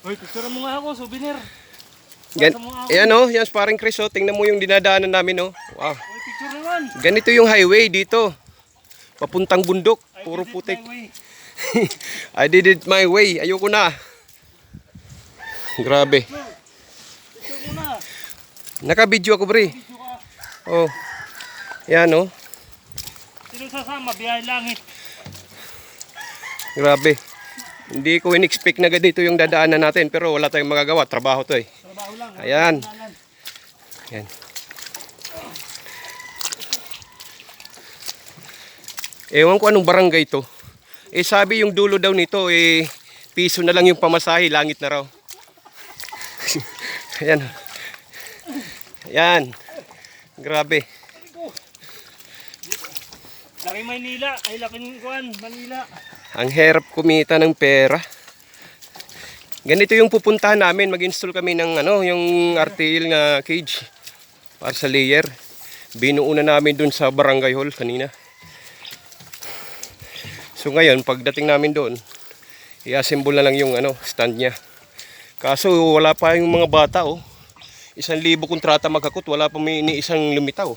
Uy, picture mo nga ako, souvenir. Ayan o, yan sparring Chris o. Tingnan mo yung dinadaanan namin o. Wow. Uy, picture naman. Ganito yung highway dito. Papuntang bundok. Puro putik. I did it my way. Ayoko na. Grabe. Picture mo na. Naka-video ako, bre. Video ka. Oh. Yan o. Sino sasama? Biyahe langit. Grabe. Hindi ko in-expect na ganito yung dadaanan natin. Pero wala tayong magagawa. Trabaho to eh. Trabaho lang. Ayan. Ayan. Ewan ko anong barangay to. Eh sabi yung dulo daw nito eh piso na lang yung pamasahe, langit na raw. Ayan. Ayan. Grabe. Laki Maynila. Ay, laki ng kuwan. Manila. Ang hirap kumita ng pera. Ganito yung pupuntahan namin. Mag-install kami ng yung RTL na cage para sa layer. Binuuna namin dun sa barangay hall kanina. So ngayon, pagdating namin doon, i-assemble na lang yung stand niya. Kaso wala pa yung mga bata oh. 1,000 kontrata magkakot, wala pa may isang lumitaw.